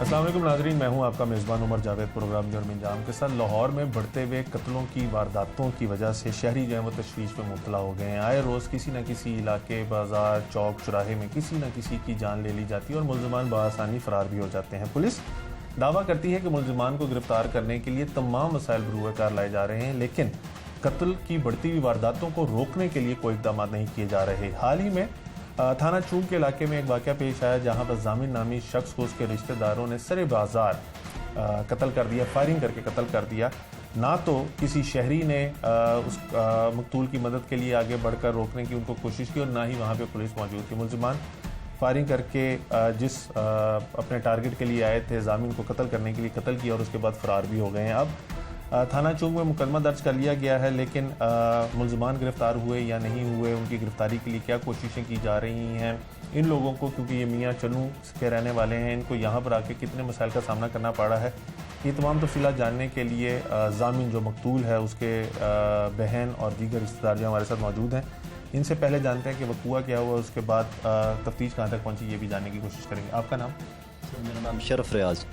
अस्सलाम वालेकुम नाज़रीन, मैं हूं आपका मेज़बान उमर जावेद। प्रोग्राम जुर्म इंजाम के साथ लाहौर में बढ़ते हुए कत्लों की वारदातों की वजह से शहरी जो है वो तशवीश में मुब्तला हो गए हैं। आए रोज़ किसी न किसी इलाके, बाजार, चौक चौराहे में किसी न किसी की जान ले ली जाती है और मुल्ज़िमान बआसानी फ़रार भी हो जाते हैं। पुलिस दावा करती है कि मुल्ज़िमान को गिरफ्तार करने के लिए तमाम वसाइल बरूएकार लाए जा रहे हैं, लेकिन कत्ल की बढ़ती हुई वारदातों को रोकने के लिए कोई इक़दाम नहीं किए जा रहे। हाल ही में थाना चूंग के इलाके में एक वाक़या पेश आया जहां पर जामिन नामी शख्स को उसके रिश्तेदारों ने सरे बाजार कत्ल कर दिया, फायरिंग करके कत्ल कर दिया। ना तो किसी शहरी ने उस मकतूल की मदद के लिए आगे बढ़कर रोकने की उनको कोशिश की और ना ही वहां पे पुलिस मौजूद थी। मुल्ज़िमान फायरिंग करके जिस अपने टारगेट के लिए आए थे, जामिन को कत्ल करने के लिए कत्ल किया और उसके बाद फ़रार भी हो गए हैं। अब थाना चौक में मुकदमा दर्ज कर लिया गया है, लेकिन मुल्ज़िमान गिरफ्तार हुए या नहीं हुए, उनकी गिरफ्तारी के लिए क्या कोशिशें की जा रही हैं, इन लोगों को, क्योंकि ये मियाँ चन्नू के रहने वाले हैं, इनको यहाँ पर आके कितने मसाइल का सामना करना पड़ा है, ये तमाम तफसीलात जानने के लिए जामिन जो मकतूल है उसके बहन और दीगर रिश्तेदार जो हमारे साथ मौजूद हैं, इनसे पहले जानते हैं कि वक़ूआ क्या हुआ, उसके बाद तफ्तीश कहाँ तक पहुँची, ये भी जानने की कोशिश करेंगे। आपका नाम? सर मेरा नाम शरफ रियाज।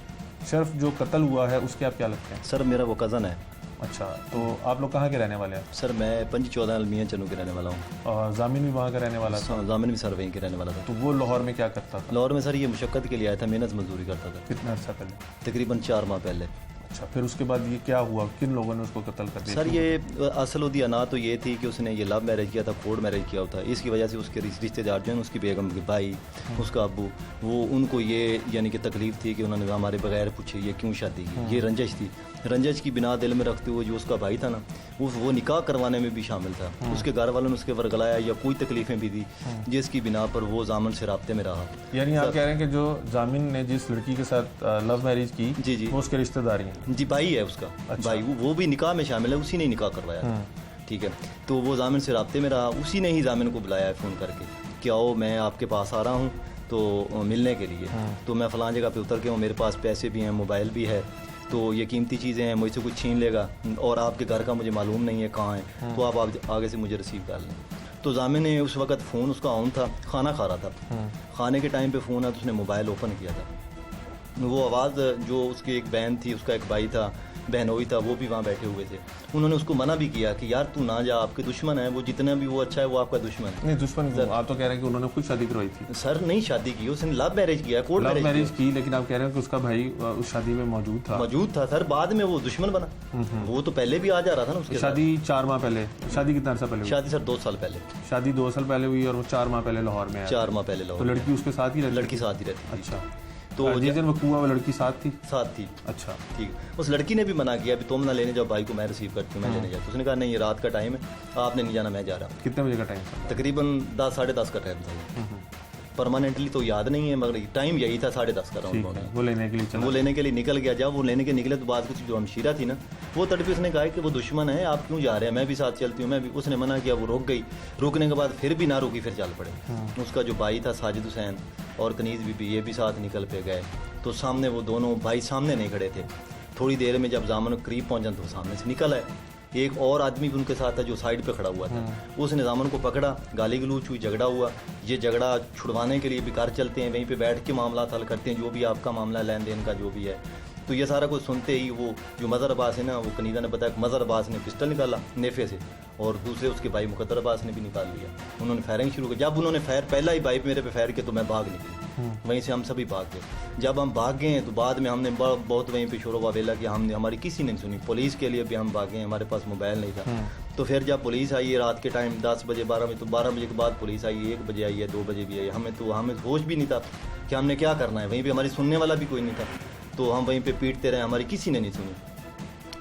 शरफ, जो कत्ल हुआ है उसके आप क्या लगते हैं? सर मेरा वो कज़न है। अच्छा, तो आप लोग कहाँ के रहने वाले हैं? सर मैं 514 मियाँ चन्नू के रहने वाला हूँ। और जामिन भी वहाँ का रहने वाला था? जामिन भी सर वहीं के रहने वाला था। तो वो लाहौर में क्या करता था? लाहौर में सर ये मुशक्क़त के लिए आया था, मेहनत मजदूरी करता था। कितना अर्सा पहले? तकरीबन 4 माह पहले। अच्छा, फिर उसके बाद ये क्या हुआ, किन लोगों ने उसको कत्ल कर दिया? सर ये असल उदिया ना तो ये थी कि उसने ये लव मैरिज किया था, कोर्ट मैरिज किया था। इसकी वजह से उसके रिश्तेदार जो हैं, उसकी बेगम के भाई, उसका अब्बू, वो उनको ये यानी कि तकलीफ थी कि उन्होंने हमारे बगैर पूछे ये क्यों शादी की। ये रंजिश थी, रंजिश की बिना दिल में रखते हुए जो उसका भाई था ना, वो निकाह करवाने में भी शामिल था। उसके घर वालों ने उसके वर्गलाया या कोई तकलीफें भी दी जिसकी बिना पर वो जामिन से राब्ते में रहा। यानी आप कह रहे हैं कि जो जामिन ने जिस लड़की के साथ लव मैरिज की, जी जी, वो उसके रिश्तेदार हैं? जी, भाई है उसका। अच्छा। भाई वो भी निकाह में शामिल है, उसी ने निकाह करवाया। ठीक है, तो वो जामिन से राब्ते में रहा। उसी ने ही जामिन को बुलाया है फ़ोन करके कि आओ मैं आपके पास आ रहा हूँ तो मिलने के लिए। तो मैं फ़लाँ जगह पे उतर के हूँ, मेरे पास पैसे भी हैं, मोबाइल भी है, तो ये कीमती चीज़ें हैं, मुझसे कुछ छीन लेगा और आपके घर का मुझे मालूम नहीं है कहाँ है, तो आप आगे से मुझे रिसीव कर लें। तो जामिन ने उस वक़्त फ़ोन उसका ऑन था, खाना खा रहा था। खाने के टाइम पे फ़ोन है तो उसने मोबाइल ओपन किया था। वो आवाज़ जो उसकी एक बहन थी, उसका एक भाई था, बहनोई था, वो भी वहाँ बैठे हुए थे। उन्होंने उसको मना भी किया कि यार तू ना जा, आपके दुश्मन है, वो जितना भी वो अच्छा है वो आपका दुश्मन है। नहीं, दुश्मन क्यों? आप तो कह रहे हैं कि उन्होंने खुद शादी करवाई थी। सर नहीं शादी की, उसने लव मैरिज किया, कोर्ट मैरिज की, लेकिन आप कह रहे हैं कि उसका भाई उस शादी में मौजूद था सर। बाद में वो दुश्मन बना। वो तो पहले भी आ जा रहा था ना उसके शादी 4 माह पहले। शादी कितना अर्सा पहले? शादी सर 2 साल पहले। शादी 2 साल पहले हुई और वो 4 माह पहले लाहौर में आया। 4 माह पहले लाहौर। तो लड़की उसके साथ ही रहती? लड़की साथ ही रहती। अच्छा, तो जिस दिन वक़ूआ वो लड़की साथ थी? साथ थी। अच्छा, ठीक। उस लड़की ने भी मना किया, अभी तुम ना लेने जाओ भाई को, मैं रिसीव करती हूँ, मैं लेने जाती हूँ। उसने कहा नहीं, ये रात का टाइम है, आपने नहीं जाना, मैं जा रहा हूँ। कितने बजे का टाइम था? तकरीबन 10 साढ़े 10 का टाइम था। परमानेंटली तो याद नहीं है, मगर टाइम यही था, 10:30 का राउंड। वो लेने के लिए चला? वो लेने के लिए निकल गया। जब वो लेने के निकले तो बाद कुछ जो हमशीरा थी ना, वो तड़पी, उसने कहा कि वो दुश्मन है, आप क्यों जा रहे हैं, मैं भी साथ चलती हूँ, मैं भी। उसने मना किया, वो रुक गई। रुकने के बाद फिर भी ना रुकी, फिर चल पड़े। उसका जो भाई था साजिद हुसैन और कनीज़ बीबी, ये भी साथ निकल पे गए। तो सामने वो दोनों भाई सामने नहीं खड़े थे। थोड़ी देर में जब जामन करीब पहुँचा तो सामने से निकल आए। एक और आदमी भी उनके साथ था जो साइड पे खड़ा हुआ था। उसने जामन को पकड़ा, गाली गलूच हुई, झगड़ा हुआ। ये झगड़ा छुड़वाने के लिए भी घर चलते हैं, वहीं पे बैठ के मामला हल करते हैं, जो भी आपका मामला लेन देन का जो भी है। तो ये सारा कुछ सुनते ही वो जो मज़हर अब्बास है ना, वो कनीज़ा ने बताया कि मज़हर अब्बास ने पिस्टल निकाला नेफे से और दूसरे उसके भाई मुकद्दर अब्बास ने भी निकाल लिया। उन्होंने फायरिंग शुरू की। जब उन्होंने पहला ही भाई मेरे पे फायर किया तो मैं भाग निकली। वहीं से हम सभी भाग गए। जब हम भाग गए तो बाद में हमने बहुत वहीं पे शोर वावेला कि हमने, हमारी किसी ने नहीं सुनी। पुलिस के लिए भी हम भागे, हमारे पास मोबाइल नहीं था। तो फिर जब पुलिस आई है रात के टाइम 10 बजे 12 बजे, तो 12 बजे के बाद पुलिस आई, 1 बजे आई है, 2 बजे भी आई। हमें होश भी नहीं था कि हमने क्या करना है। वहीं पर हमारी सुनने वाला भी कोई नहीं था, तो हम वहीं पे पीटते रहे, हमारी किसी ने नहीं सुनी।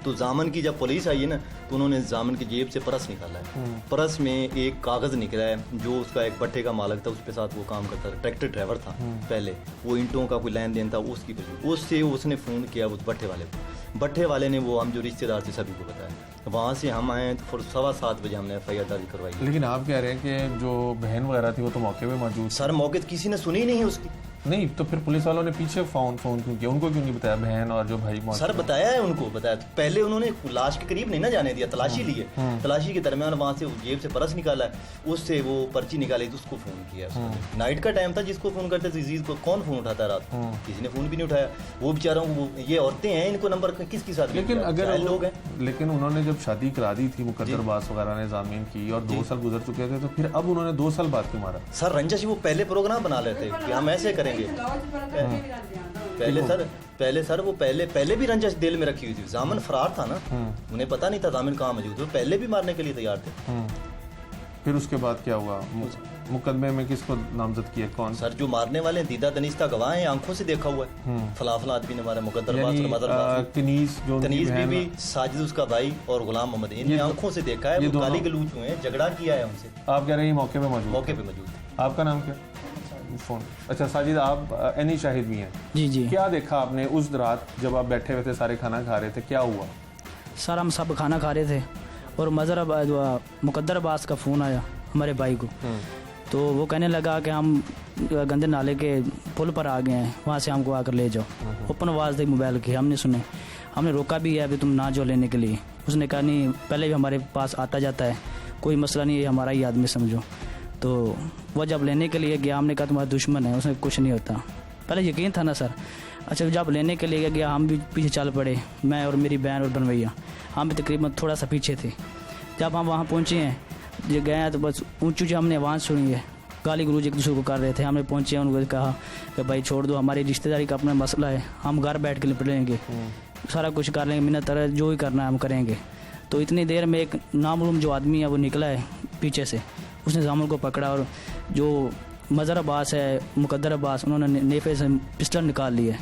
तो जामन की जब पुलिस आई है ना, तो उन्होंने जामन की जेब से पर्स निकाला है। पर्स में एक कागज़ निकला है, जो उसका एक भट्टे का मालिक था, उसके साथ वो काम करता था, ट्रैक्टर ड्राइवर था पहले, वो ईंटों का कोई लेन देन था उसकी वजह, उससे उसने फ़ोन किया उस भट्टे वाले को। भट्टे वाले ने वो हम जो रिश्तेदार थे सभी को बताया। वहाँ से हम आए तो फिर 7:15 बजे हमने FIR दर्ज करवाई। लेकिन आप कह रहे हैं कि जो बहन वगैरह थी वो तो मौके पे मौजूद? सर मौके किसी ने सुनी नहीं उसकी। नहीं तो फिर पुलिस वालों ने पीछे फोन क्यों किया, उनको क्यों नहीं बताया, बहन और जो भाई मौत? सर बताया है उनको, बताया तो पहले उन्होंने लाश के करीब नहीं ना जाने दिया, तलाशी ली है, तलाशी के दरमियान वहां से जेब से पर्स निकाला है, उससे वो पर्ची निकाली तो उसको फोन किया उसको। नाइट का टाइम था, जिसको फोन करते थे अजीज को कौन फोन उठाता रात, किसी ने फोन भी नहीं उठाया। वो बेचारों को, ये औरतें हैं, इनको नंबर किसके साथ, लेकिन अगर लोग हैं। लेकिन उन्होंने जब शादी करा दी थी मुकद्दर अब्बास वगैरह ने जामीन की और 2 साल गुजर चुके थे, तो फिर अब उन्होंने 2 साल बाद क्यों मारा? सर रंजश वो पहले प्रोग्राम बना लेते कि हम ऐसे करेंगे। पहले सर वो पहले भी रंजश दिल में रखी हुई थी, जामिन फरार था ना, उन्हें पता नहीं था जामिन कहाँ मौजूद है, पहले भी मारने के लिए तैयार थे। फिर उसके बाद क्या हुआ? मुकदमे में किसको नामजद किया, कौन? सर जो मारने वाले दीदा दनीस का गवाह है, आंखों से देखा हुआ है, फलाफला आदमी ने मारा, मुकद्दर अब्बास, तनीस बीबी, साजिद उसका भाई और गुलाम मोहम्मद, इनने आंखों से देखा है, वो गाली गलूच हुए हैं, झगड़ा किया है उनसे। आप कह रहे हैं मौके पे मौजूद? आपका नाम क्या? फोन। अच्छा साजिद, आप एनी शाहिद भी हैं? जी। क्या देखा आपने उस रात जब आप बैठे हुए थे, सारे खाना खा रहे थे, क्या हुआ? सर हम सब खाना खा रहे थे और मुकद्दर अब्बास का फ़ोन आया हमारे भाई को, तो वो कहने लगा कि हम गंदे नाले के पुल पर आ गए हैं, वहाँ से हमको आकर ले जाओ। ओपन आवाज़ दी मोबाइल की, हमने सुने, हमने रोका भी है अभी तुम ना जाओ लेने के लिए। उसने कहा नहीं, पहले भी हमारे पास आता जाता है, कोई मसला नहीं है, हमारा ही आदमी समझो। तो वह जब लेने के लिए गया, हमने कहा तुम्हारा दुश्मन है, उसने कुछ नहीं होता। पहले यकीन था ना सर। अच्छा जब लेने के लिए गया, हम भी पीछे चल पड़े, मैं और मेरी बहन और बनवैया, हम भी तकरीबन थोड़ा सा पीछे थे। जब हम वहाँ पहुँचे हैं, जो गए हैं, तो बस ऊँची ऊँची हमने आवाज़ सुनी है, गाली गलौज एक दूसरे को कर रहे थे। हमने पहुँचे, उनको कहा कि भाई छोड़ दो, हमारी रिश्तेदारी का अपना मसला है, हम घर बैठ के निपट लेंगे, सारा कुछ कर लेंगे, मिन्नत तरह जो ही करना है हम करेंगे। तो इतनी देर में एक नामालूम जो आदमी है वो निकला है पीछे से, उसने जामुन को पकड़ा और जो मज़हर अब्बास है, मुकद्दर अब्बास, उन्होंने नेफे से पिस्टल निकाल ली है।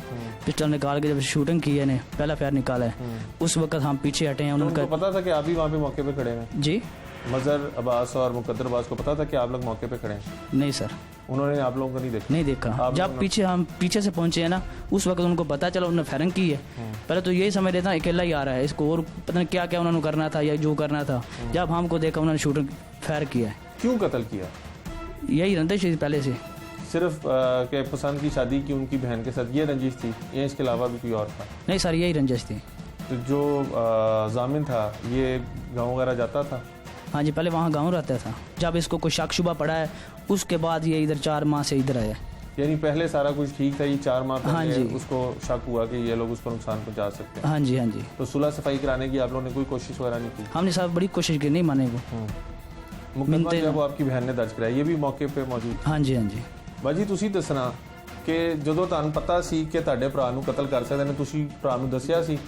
पिस्टल निकाल के जब शूटिंग की है ने, पहला फायर निकाला है, उस वक्त हम पीछे हटे हैं। उनको पता था कि आप भी वहाँ पे मौके पे खड़े हैं? जी। मज़हर अब्बास और मुकद्दर अब्बास को पता था कि आप लोग मौके पे खड़े हैं? नहीं सर, उन्होंने आप लोगों को नहीं देखा? जब हम पीछे से पहुंचे हैं ना, उस वक्त उनको पता चला, उन्होंने फायरिंग की है। पहले तो यही समझ लेता अकेला ही आ रहा है, इसको और पता नहीं क्या क्या उन्होंने करना था या जो करना था। जब हमको देखा, उन्होंने शूटिंग फायर किया है। क्यों कत्ल किया? यही रंजिश थी पहले से, सिर्फ के पसंद की शादी की उनकी बहन के साथ, ये रंजिश थी या इसके अलावा भी कोई और था? नहीं सर, यही रंजिश थी। तो जो जामिन था ये गाँव वगैरह जाता था? हाँ जी, पहले वहाँ गाँव रहता था। जब इसको कोई शक शुबा पड़ा है, उसके बाद ये इधर 4 माह से इधर आया। यानी पहले सारा कुछ ठीक था, ये 4 माह हाँ पहले जी। उसको शक हुआ कि ये लोग उस पर नुकसान पहुंचा सकते हैं? हाँ जी। तो सुलह सफाई कराने की आप लोगों ने कोई कोशिश वगैरह नहीं की? हमने साहब बड़ी कोशिश की, नहीं माने वो। मुकदमा जब आपकी बहन ने दर्ज कराया, ये भी मौके पे मौजूद? हाँ जी। बाजी ਤੁਸੀਂ ਦੱਸਣਾ ਕਿ ਜਦੋਂ ਤੁਹਾਨੂੰ ਪਤਾ ਸੀ ਕਿ ਤੁਹਾਡੇ ਭਰਾ ਨੂੰ ਕਤਲ ਕਰ ਸਕਦੇ ਨੇ, ਤੁਸੀਂ ਭਰਾ ਨੂੰ ਦੱਸਿਆ ਸੀ?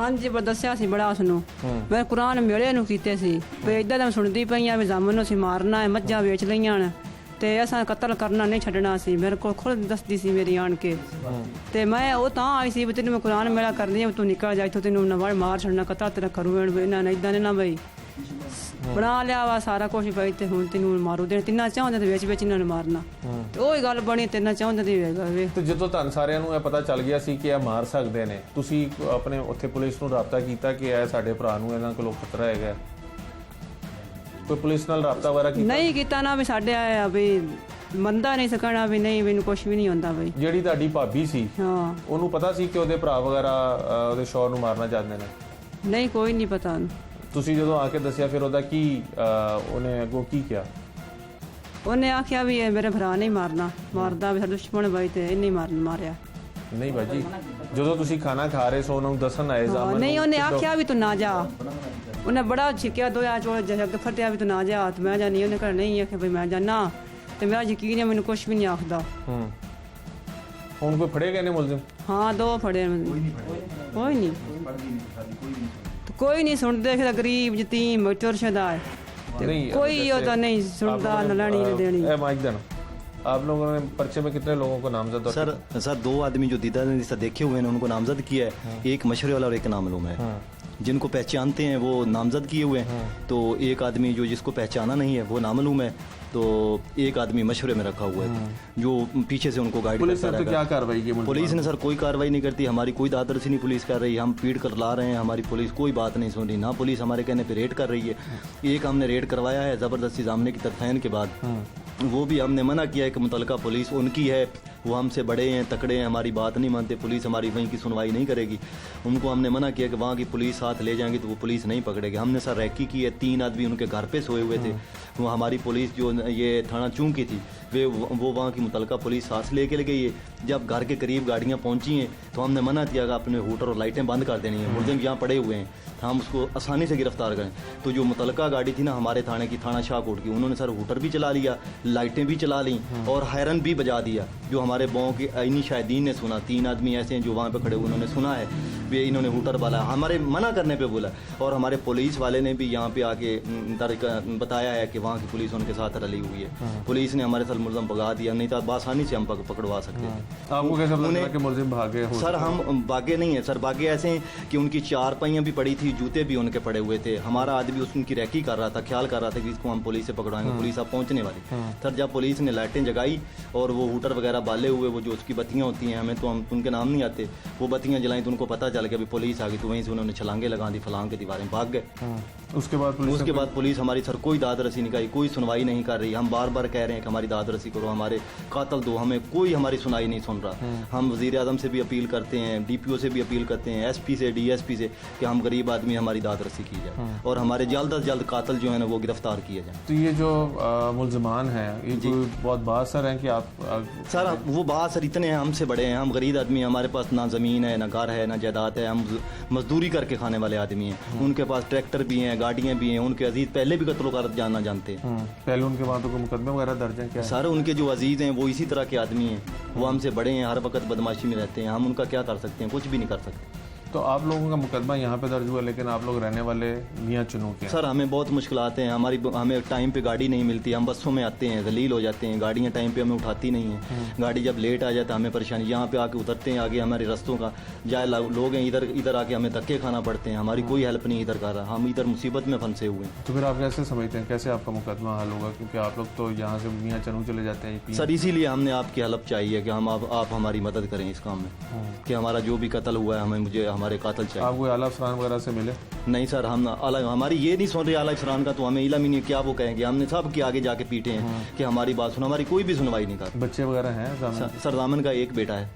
ਹਾਂਜੀ ਪਰ ਦੱਸਿਆ ਸੀ ਬੜਾ ਉਸਨੂੰ, ਮੈਂ ਕੁਰਾਨ ਮੇਲੇ ਨੂੰ ਕੀਤੇ ਸੀ ਵੀ ਇਦਾਂ ਦਾ ਸੁਣਦੀ ਪਈਆਂ ਵੀ ਜਾਮਨ ਨੂੰ ਅਸੀਂ ਮਾਰਨਾ ਹੈ, ਮੱਝਾਂ ਵੇਚ ਲਈਆਂ ਨੇ ਤੇ ਅਸਾਂ ਕਤਲ ਕਰਨਾ ਨਹੀਂ ਛੱਡਣਾ ਸੀ। ਮੇਰੇ ਕੋਲ ਖੁਦ ਦੱਸਦੀ ਸੀ ਮੇਰੀ ਆਣ ਕੇ, ਤੇ ਮੈਂ ਉਹ ਤਾਂ ਆਈ ਸੀ ਵੀ ਤੈਨੂੰ ਮੈਂ ਕੁਰਾਨ ਮੇਲਾ ਕਰਦੀ ਹਾਂ, ਤੂੰ ਨਿਕਲ ਜਾ ਇੱਥੋਂ, ਤੈਨੂੰ ਨਵਾਂ ਮਾਰ ਛੱਡਣਾ, ਕਤਲ ਤੇਰਾ ਕਰੂ ਇਹਨਾਂ ਨੇ, ਇਦਾਂ ਨੇ ਨਾ ਬਈ ਬਣਾ ਲਿਆ ਵਾ ਸਾਰਾ ਕੁਝ ਬਈ, ਤੇ ਹੁਣ ਤੈਨੂੰ ਮਾਰੂ ਦੇਣ, ਤਿੰਨਾਂ ਚਾਹੁੰਦੇ ਤੇ ਵਿੱਚ ਇਹਨਾਂ ਨੂੰ ਮਾਰਨਾ, ਤੇ ਉਹੀ ਗੱਲ ਬਣੀ, ਤਿੰਨਾਂ ਚਾਹੁੰਦੇ ਦੀ ਵੇਖ। ਤੇ ਜਦੋਂ ਤੁਹਾਨੂੰ ਸਾਰਿਆਂ ਨੂੰ ਇਹ ਪਤਾ ਚੱਲ ਗਿਆ ਸੀ ਕਿ ਇਹ ਮਾਰ ਸਕਦੇ ਨੇ, ਤੁਸੀਂ ਆਪਣੇ ਉੱਥੇ ਪੁਲਿਸ ਨੂੰ ਰਾਬਤਾ ਕੀਤਾ ਕਿ ਇਹ ਸਾਡੇ ਭਰਾ ਨੂੰ ਇਹਨਾਂ ਕੋਲੋਂ ਖਤਰਾ ਹੈਗਾ? ਕੋਈ ਪੁਲਿਸ ਨਾਲ ਰਾਬਤਾ ਵਗੈਰਾ ਕੀਤਾ? ਨਹੀਂ ਕੀਤਾ ਨਾ, ਵੀ ਸਾਡੇ ਆਇਆ ਵੀ ਮੰਦਾ ਨਹੀਂ ਸਕਣਾ ਵੀ ਨਹੀਂ, ਮੈਨੂੰ ਕੁਝ ਵੀ ਨਹੀਂ ਹੁੰਦਾ ਬਈ। ਜਿਹੜੀ ਤੁਹਾਡੀ ਭਾਬੀ ਸੀ, ਹਾਂ, ਉਹਨੂੰ ਪਤਾ ਸੀ ਕਿ ਉਹਦੇ ਭਰਾ ਵਗੈਰਾ ਉਹਦੇ ਸ਼ੌਹਰ ਨੂੰ ਮਾਰਨਾ ਚਾਹੁੰਦੇ ਨੇ? ਨਹੀਂ ਕੋਈ ਨਹੀਂ ਪਤਾ ਉਹਨੂੰ। ਤੁਸੀਂ ਜਦੋਂ ਆ ਕੇ ਦੱਸਿਆ ਫਿਰ ਉਹਦਾ ਕੀ ਉਹਨੇ ਅੱਗੋਂ ਕੀ ਕਿਹਾ? ਉਹਨੇ ਆਖਿਆ ਵੀ ਇਹ ਮੇਰੇ ਭਰਾ ਨਹੀਂ ਮਾਰਨਾ, ਮਾਰਦਾ ਵੀ ਸਾਡਾ ਦੁਸ਼ਮਣ ਬਾਈ, ਤੇ ਇਹਨੇ ਮਾਰਿਆ। ਨਹੀਂ ਬਾਜੀ, ਜਦੋਂ ਤੁਸੀਂ ਖਾਣਾ ਖਾ ਰਹੇ ਸੋ ਉਹਨਾਂ ਨੂੰ ਦੱਸਣ ਆਏ ਜਾਮਨ? ਨਹੀਂ, ਉਹਨੇ ਆਖਿਆ ਵੀ ਤੂੰ ਨਾ ਜਾ, ਉਹਨੇ ਬੜਾ ਛਿੱਕਿਆ, ਦੋਇਆ ਚੋਲ ਜੱਗ ਫਟਿਆ ਵੀ ਤੂੰ ਨਾ ਜਾ, ਤੇ ਮੈਂ ਜਾਨੀ, ਉਹਨੇ ਘਰ ਨਹੀਂ ਆਖਿਆ ਵੀ ਮੈਂ ਜਾਣਾ, ਤੇ ਮੇਰਾ ਯਕੀਨ ਹੈ ਮੈਨੂੰ ਕੁਝ ਵੀ ਨਹੀਂ ਆਖਦਾ। ਹੁਣ ਕੋਈ ਫੜੇ ਗਏ ਨੇ ਮੁਲਜ਼ਮ? ਹਾਂ 2 ਫੜੇ। ਕੋਈ ਨਹੀਂ ਸੁਣਦੇ, ਫਿਰ ਗਰੀਬ ਯਤੀਮ ਬਚਰ ਸ਼ਦਾ ਹੈ, कोई होता नहीं सुनता, न लेनी न देनी। आप लोगों ने पर्चे में कितने लोगों को नामजद? सर 2 आदमी जो दीदा ने देखे हुए हैं उनको नामजद किया है, एक मशरे वाला और एक नामालूम है। जिनको पहचानते हैं वो नामजद किए हुए हैं, तो एक आदमी जो जिसको पहचाना नहीं है वो नामालूम है, तो एक आदमी मशवरे में रखा हुआ है जो पीछे से उनको गाइड करता रहेगा। तो क्या कार्रवाई की? पुलिस ने सर कोई कार्रवाई नहीं करती, हमारी कोई दादर से नहीं पुलिस कर रही, हम पीट कर ला रहे हैं, हमारी पुलिस कोई बात नहीं सुन रही, ना पुलिस हमारे कहने पे रेड कर रही है। एक हमने रेड करवाया है ज़बरदस्ती जामने की तरफैन के बाद, वो भी हमने मना किया है कि मुतलका पुलिस उनकी है, वो हमसे बड़े हैं, तकड़े हैं, हमारी बात नहीं मानते, पुलिस हमारी वहीं की सुनवाई नहीं करेगी। उनको हमने मना किया कि वहाँ की पुलिस साथ ले जाएंगे तो वो पुलिस नहीं पकड़ेगी। हमने सर रैकी की है, 3 आदमी उनके घर पे सोए हुए थे। वो हमारी पुलिस जो ये थाना चूंग की थी वो वहाँ की मुतलका पुलिस साथ ले गई है। जब घर के करीब गाड़ियाँ पहुँची हैं तो हमने मना किया कि अपने हूटर और लाइटें बंद कर देनी है, मुलजिम यहाँ पड़े हुए हैं, हम उसको आसानी से गिरफ्तार करें। तो जो मुतलका गाड़ी थी ना हमारे थाने की, थाना शाहकोट की, उन्होंने सर हूटर भी चला लिया, लाइटें भी चला ली और हायरन भी बजा दिया। जो हमारे गाँव के इन्हीं शाहिदीन ने सुना, 3 आदमी ऐसे हैं जो वहाँ पे खड़े हुए, उन्होंने सुना है वे इन्होंने हूटर वाला हमारे मना करने पे बोला। और हमारे पुलिस वाले ने भी यहाँ पे आके बताया है कि वहाँ की पुलिस उनके साथ रली हुई है। पुलिस ने हमारे साथ मुलजिम भगा दिया, नहीं तो आसानी से हम पकड़वा सकते थे। आपको कैसे पता चला कि मुलजिम भागे? सर हम भागे नहीं है सर, भागे ऐसे हैं कि उनकी 4 पहियां भी पड़ी थी, जूते भी उनके पड़े हुए थे। हमारा आदमी उनकी रैकी कर रहा था, ख्याल कर रहा था कि इसको हम पुलिस से पकड़वाएंगे, पुलिस अब पहुंचने वाली। सर जब पुलिस ने लाइटें जगाई और वो हूटर वगैरह बाले हुए, वो जो उसकी बत्तियां होती हैं, हमें तो हम उनके नाम नहीं आते, वो बत्तियां जलाई तो उनको पता चल गया अभी पुलिस आ गई, तो वहीं से उन्होंने छलांगे लगा दी, फलांग की दीवारें, भाग गए। उसके बाद पुलिस हमारी सर कोई दाद रसी नहीं करी, कोई सुनवाई नहीं कर रही। हम बार बार कह रहे हैं कि हमारी दाद रसी करो, हमारे कातल दो, हमें कोई हमारी सुनाई नहीं सुन रहा। हम वज़ीर आज़म से भी अपील करते हैं, DPO से भी अपील करते हैं, SP से, DSP से कि हम गरीब आदमी हमारी दाद रसी की जाए और हमारे जल्द अज जल्द कातल जो है ना वो गिरफ्तार किए जाए। तो ये जो मुलजमान हैं ये बहुत बासर हैं कि आप सर वो बासर इतने हैं, हमसे बड़े हैं, हम गरीब आदमी, हमारे पास ना ज़मीन है, ना घर है, ना जायदाद है, हम मजदूरी करके खाने वाले आदमी हैं। उनके पास ट्रैक्टर भी हैं, गाड़ियाँ भी हैं, उनके अजीज पहले भी कत्लो का जाना जानते हैं। पहले उनके वहाँ तो कोई मुकदमे वगैरह दर्ज हैं क्या? सर उनके जो अजीज हैं वो इसी तरह के आदमी हैं, वो हमसे बड़े हैं, हर वक्त बदमाशी में रहते हैं, हम उनका क्या कर सकते हैं? कुछ भी नहीं कर सकते। तो आप लोगों का मुकदमा यहाँ पे दर्ज हुआ, लेकिन आप लोग रहने वाले मियाँ चुनू के? सर हमें बहुत मुश्किलात हैं, हमें टाइम पे गाड़ी नहीं मिलती, हम बसों में आते हैं, जलील हो जाते हैं, गाड़ियाँ टाइम पे हमें उठाती नहीं हैं, गाड़ी जब लेट आ जाता है हमें परेशानी, यहाँ पे आके उतरते हैं, आगे हमारे रस्तों का जाए लोग हैं, इधर आके हमें धक्के खाना पड़ते हैं, हमारी कोई हेल्प नहीं इधर कर रहा, हम इधर मुसीबत में फंसे हुए हैं। तो फिर आप कैसे समझते हैं कैसे आपका मुकदमा हल होगा? क्योंकि आप लोग तो यहाँ से मियाँ चुनू चले जाते हैं। सर इसीलिए हमने आपकी हेल्प चाहिए कि हम आप हमारी मदद करें इस काम में, कि हमारा जो भी कत्ल हुआ है मुझे हमारे कातल चाहिए। कोई आला अफसरान वगैरह से मिले? नहीं सर, हम हमारी ये नहीं सुन रहे आला अफसरान का, तो हमें इल्म ही नहीं क्या वो कहेंगे। हमने सब के आगे जाके पीटे हैं कि हमारी बात सुनो, हमारी कोई भी सुनवाई नहीं कर। बच्चे वगैरह हैं? सर दामन का एक बेटा है,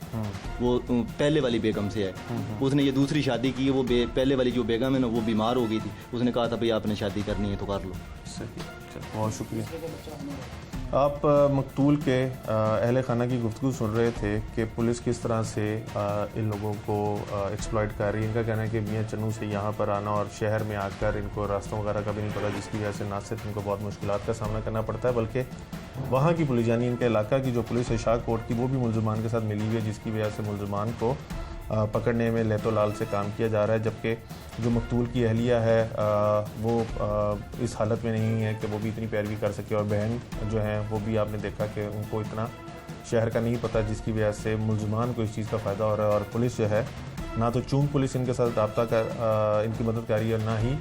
वो पहले वाली बेगम से है, उसने ये दूसरी शादी की है, वो पहले वाली जो बेगम है ना वो बीमार हो गई थी, उसने कहा था भाई आपने शादी करनी है तो कर लो। सही, बहुत शुक्रिया। आप मकतूल के अहले खाना की गुफ्तगू सुन रहे थे कि पुलिस किस तरह से इन लोगों को एक्सप्लॉइट कर रही है। इनका कहना है कि मियाँ चन्नू से यहाँ पर आना और शहर में आकर इनको रास्तों वगैरह का भी नहीं पता, जिसकी वजह से ना सिर्फ इनको बहुत मुश्किलात का सामना करना पड़ता है, बल्कि वहाँ की पुलिस यानी इनके इलाका की जो पुलिस है शाहकोट की, वो भी मुलजमान के साथ मिली हुई है, जिसकी वजह से मुलजमान को पकड़ने में लेतो लाल से काम किया जा रहा है। जबकि जो मकतूल की अहलिया है वो इस हालत में नहीं है कि वो भी इतनी पैरवी कर सके, और बहन जो है वो भी आपने देखा कि उनको इतना शहर का नहीं पता, जिसकी वजह से मुलजमान को इस चीज़ का फ़ायदा हो रहा है। और पुलिस जो है ना तो चूंग पुलिस इनके साथ रब्ता कर इनकी मदद कर रही है, ना ही